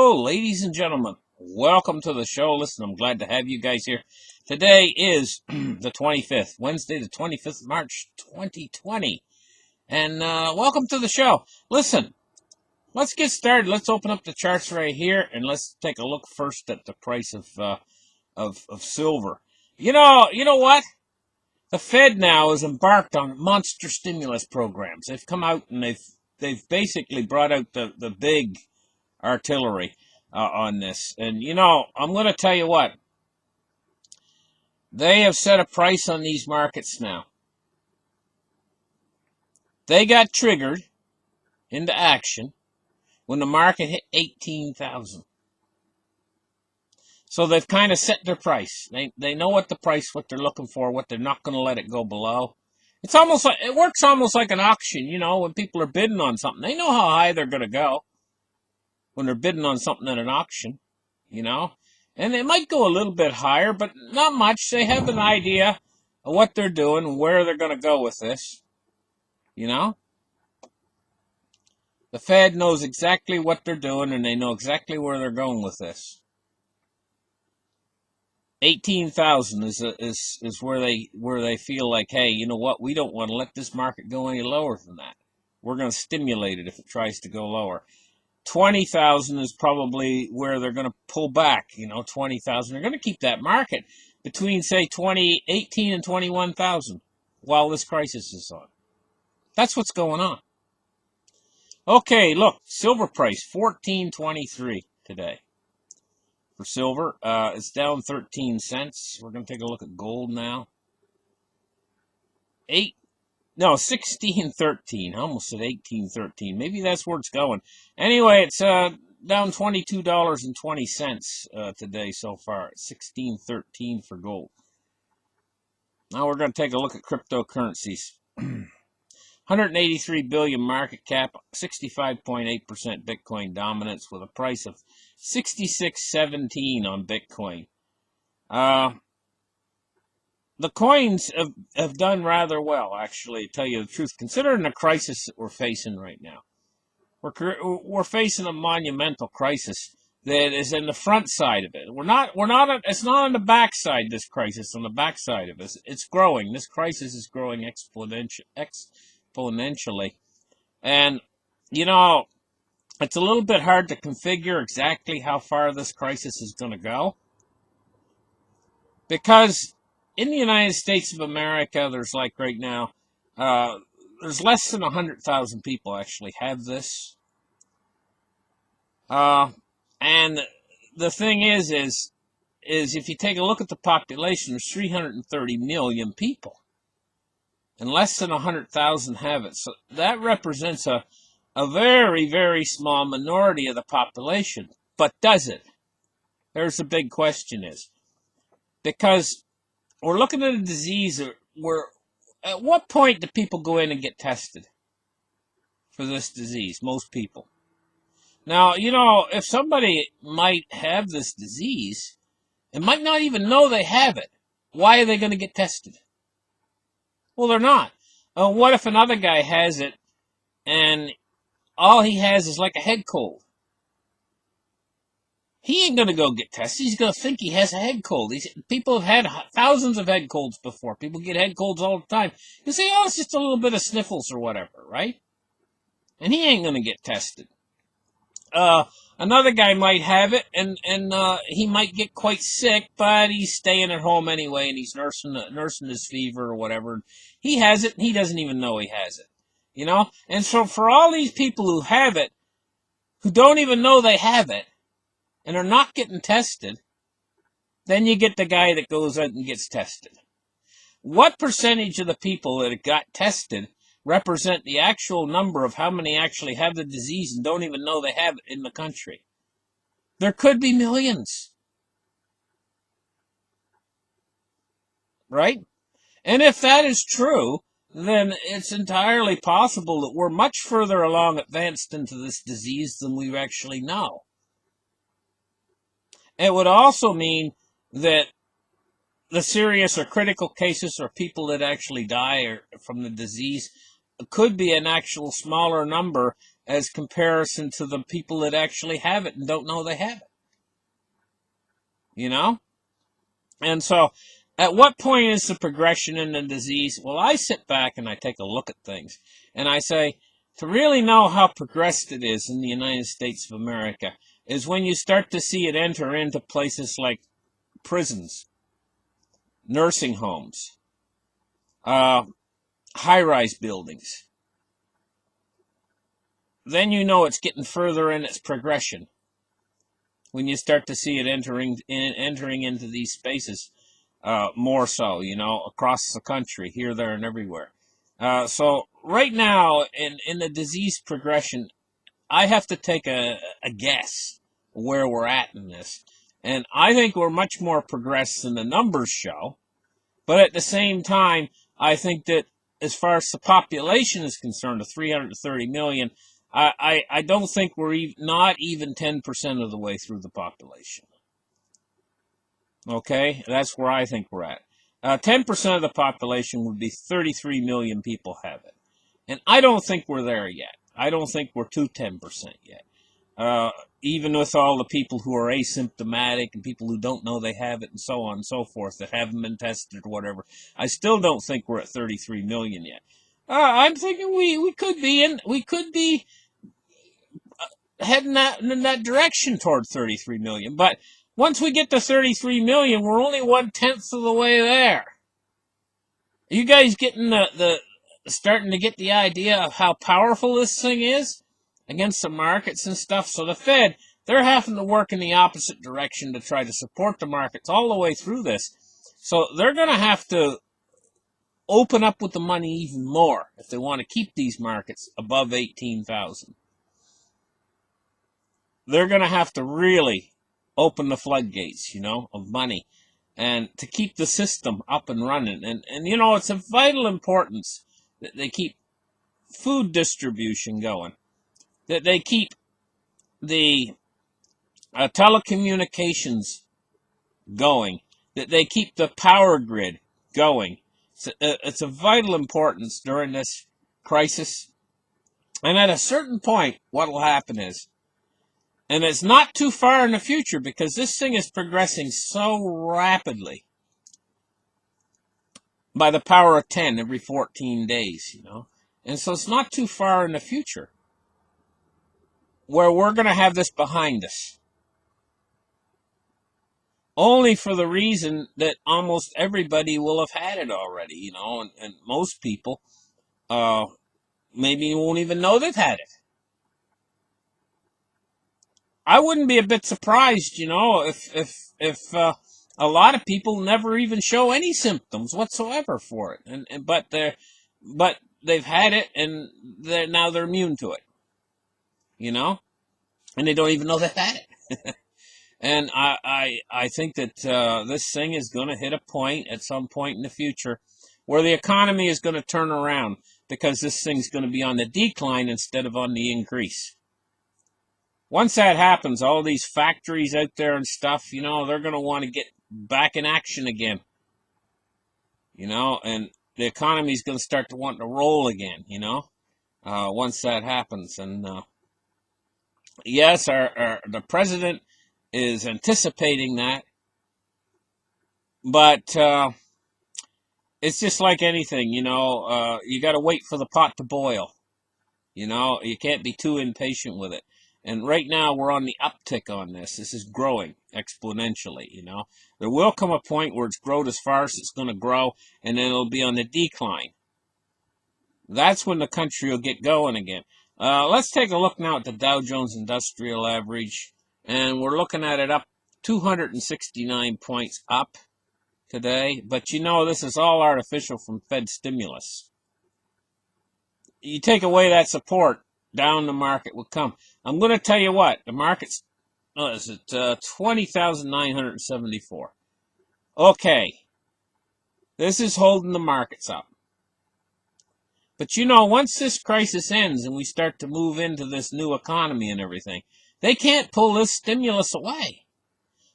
Hello, ladies and gentlemen. Welcome to the show. Listen, I'm glad to have you guys here. Today is the 25th, Wednesday, the 25th of March, 2020. And welcome to the show. Listen, let's get started. Let's open up the charts right here, and let's take a look first at the price of silver. You know what? The Fed now has embarked on monster stimulus programs. They've come out and they've basically brought out the big artillery on this. And, I'm going to tell you what. They have set a price on these markets now. They got triggered into action when the market hit 18,000. So they've kind of set their price. They know what they're looking for, what they're not going to let it go below. It works almost like an auction, when people are bidding on something. They know how high they're going to go when they're bidding on something at an auction, and they might go a little bit higher, but not much. They have an idea of what they're doing and where they're going to go with this, The Fed knows exactly what they're doing, and they know exactly where they're going with this. 18,000 is where they feel like, hey, you know what? We don't want to let this market go any lower than that. We're going to stimulate it if it tries to go lower. 20,000 is probably where they're going to pull back, 20,000. They're going to keep that market between, say, 18 and 21,000 while this crisis is on. That's what's going on. Okay, look, silver price, $14.23 today. For silver, it's down 13 cents. We're going to take a look at gold now. 16.13. I almost said 18.13. Maybe that's where it's going. Anyway, it's down $22.20 today so far. 16.13 for gold. Now we're going to take a look at cryptocurrencies. 183 billion market cap, 65.8% Bitcoin dominance with a price of 66.17 on Bitcoin. The coins have done rather well, actually, to tell you the truth, considering the crisis that we're facing right now. We're facing a monumental crisis that is in the front side of it. It's not on the back side, this crisis, on the back side of it. It's growing. This crisis is growing exponentially. And, it's a little bit hard to configure exactly how far this crisis is going to go. Because in the United States of America, there's like right now, there's less than 100,000 people actually have this. And the thing is if you take a look at the population, there's 330 million people. And less than 100,000 have it. So that represents a very, very small minority of the population. But does it? There's the big question is. Because we're looking at a disease where, at what point do people go in and get tested for this disease? Most people. Now, if somebody might have this disease and might not even know they have it, why are they going to get tested? Well, they're not. What if another guy has it and all he has is like a head cold? He ain't going to go get tested. He's going to think he has a head cold. People have had thousands of head colds before. People get head colds all the time. You say, oh, it's just a little bit of sniffles or whatever, right? And he ain't going to get tested. Another guy might have it, and he might get quite sick, but he's staying at home anyway, and he's nursing his fever or whatever. He has it, and he doesn't even know he has it. And so for all these people who have it, who don't even know they have it, and are not getting tested, then you get the guy that goes out and gets tested. What percentage of the people that got tested represent the actual number of how many actually have the disease and don't even know they have it in the country? There could be millions. Right? And if that is true, then it's entirely possible that we're much further along advanced into this disease than we actually know. It would also mean that the serious or critical cases or people that actually die from the disease could be an actual smaller number as comparison to the people that actually have it and don't know they have it. You know? And so, at what point is the progression in the disease? Well, I sit back and I take a look at things, and I say, to really know how progressed it is in the United States of America is when you start to see it enter into places like prisons, nursing homes, high-rise buildings. Then you know it's getting further in its progression when you start to see it entering into these spaces. More so, across the country, here, there, and everywhere. So right now, in the disease progression, I have to take a guess where we're at in this. And I think we're much more progressed than the numbers show. But at the same time, I think that as far as the population is concerned, of 330 million, I don't think we're not even 10% of the way through the population. Okay, that's where I think we're at. 10% of the population would be 33 million people have it. And I don't think we're there yet. I don't think we're to 10% yet. Even with all the people who are asymptomatic and people who don't know they have it and so on and so forth that haven't been tested or whatever, I still don't think we're at 33 million yet. I'm thinking we could be heading in that direction toward 33 million. But once we get to 33 million, we're only 1/10 of the way there. Are you guys getting the starting to get the idea of how powerful this thing is against the markets and stuff? So the Fed, they're having to work in the opposite direction to try to support the markets all the way through this. So they're going to have to open up with the money even more if they want to keep these markets above 18,000. They're going to have to really open the floodgates, of money, and to keep the system up and running. And it's of vital importance that they keep food distribution going, that they keep the telecommunications going, that they keep the power grid going. It's of vital importance during this crisis. And at a certain point, what will happen is, and it's not too far in the future because this thing is progressing so rapidly by the power of 10 every 14 days, And so it's not too far in the future where we're going to have this behind us. Only for the reason that almost everybody will have had it already, and most people maybe won't even know they've had it. I wouldn't be a bit surprised, if a lot of people never even show any symptoms whatsoever for it, but they've had it and now they're immune to it, and they don't even know they've had it. And I think that this thing is going to hit a point at some point in the future where the economy is going to turn around because this thing's going to be on the decline instead of on the increase. Once that happens, all these factories out there and stuff, they're going to want to get back in action again, and the economy is going to start to want to roll again, once that happens. And yes, the president is anticipating that, but it's just like anything, you got to wait for the pot to boil. You can't be too impatient with it. And right now we're on the uptick on this. This is growing exponentially, There will come a point where it's grown as far as it's going to grow, and then it'll be on the decline. That's when the country will get going again. Let's take a look now at the Dow Jones Industrial Average, and we're looking at it up 269 points up today. But this is all artificial from Fed stimulus. You take away that support, down the market will come. I'm going to tell you what, the market's, 20,974. Okay, this is holding the markets up. But once this crisis ends and we start to move into this new economy and everything, they can't pull this stimulus away.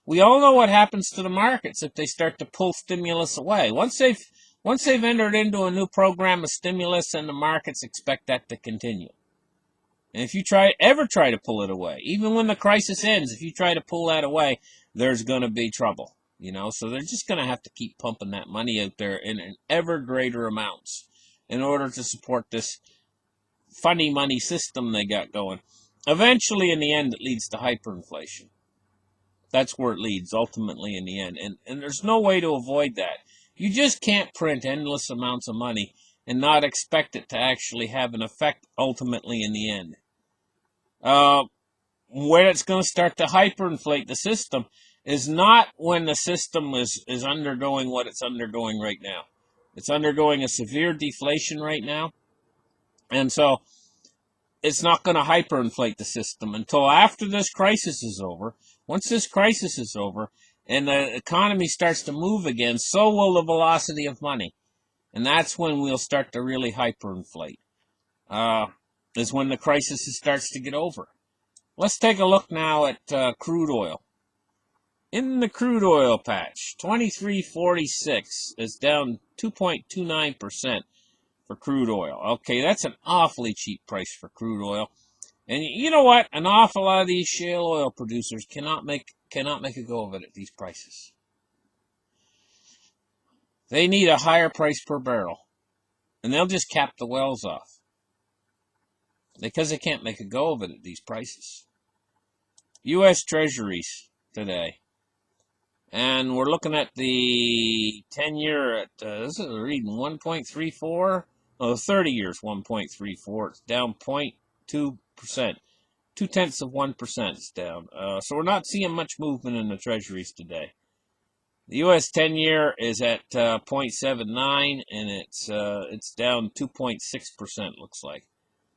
We all know what happens to the markets if they start to pull stimulus away. Once they've entered into a new program of stimulus, and the markets expect that to continue. And if you ever try to pull it away, even when the crisis ends, if you try to pull that away, there's going to be trouble. So they're just going to have to keep pumping that money out there in ever greater amounts in order to support this funny money system they got going. Eventually, in the end, it leads to hyperinflation. That's where it leads, ultimately, in the end. And there's no way to avoid that. You just can't print endless amounts of money and not expect it to actually have an effect, ultimately, in the end. Where it's going to start to hyperinflate the system is not when the system is undergoing what it's undergoing right now. It's undergoing a severe deflation right now. And so it's not going to hyperinflate the system until after this crisis is over. Once this crisis is over and the economy starts to move again, so will the velocity of money. And that's when we'll start to really hyperinflate. Is when the crisis starts to get over. Let's take a look now at crude oil. In the crude oil patch, 23.46 is down 2.29% for crude oil. Okay, that's an awfully cheap price for crude oil. And you know what? An awful lot of these shale oil producers cannot make a go of it at these prices. They need a higher price per barrel. And they'll just cap the wells off. Because they can't make a go of it at these prices. U.S. Treasuries today. And we're looking at the 10-year at, this is reading 1.34. Oh, the 30 years 1.34. It's down 0.2%. 0.2% it's down. So we're not seeing much movement in the Treasuries today. The U.S. 10-year is at 0.79, and it's down 2.6%, looks like.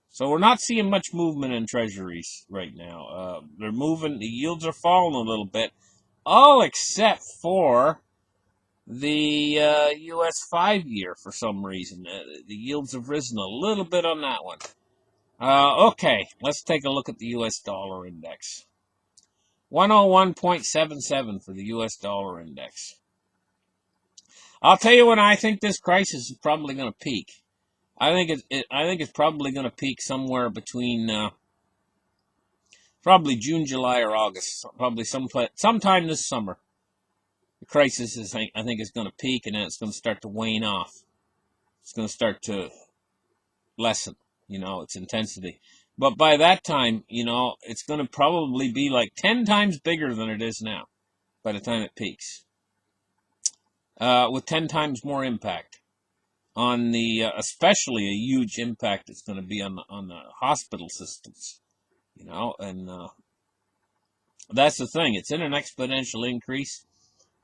So we're not seeing much movement in Treasuries right now. They're moving. The yields are falling a little bit, all except for the U.S. 5-year for some reason. The yields have risen a little bit on that one. Okay, let's take a look at the U.S. dollar index. 101.77 for the U.S. dollar index. I'll tell you when I think this crisis is probably going to peak. I think it's probably going to peak somewhere between probably June, July, or August. Probably sometime this summer. The crisis I think is going to peak, and then it's going to start to wane off. It's going to start to lessen, its intensity. But by that time, it's going to probably be like 10 times bigger than it is now by the time it peaks. With 10 times more impact on the, especially a huge impact it's going to be on the hospital systems, and that's the thing. It's in an exponential increase.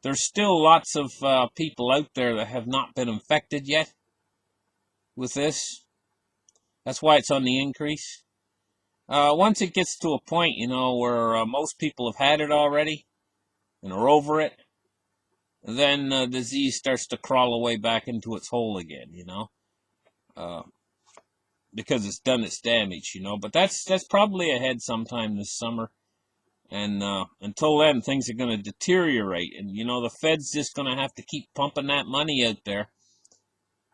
There's still lots of people out there that have not been infected yet with this. That's why it's on the increase. Once it gets to a point, where most people have had it already and are over it, then the disease starts to crawl away back into its hole again, because it's done its damage, But that's probably ahead sometime this summer. And until then, things are going to deteriorate. And, the Fed's just going to have to keep pumping that money out there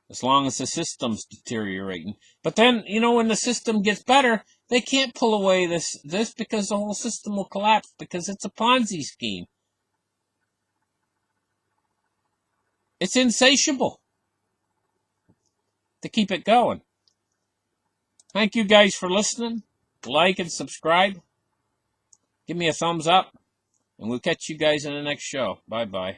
as long as the system's deteriorating. But then, when the system gets better, they can't pull away this because the whole system will collapse because it's a Ponzi scheme. It's insatiable to keep it going. Thank you guys for listening. Like and subscribe. Give me a thumbs up, and we'll catch you guys in the next show. Bye-bye.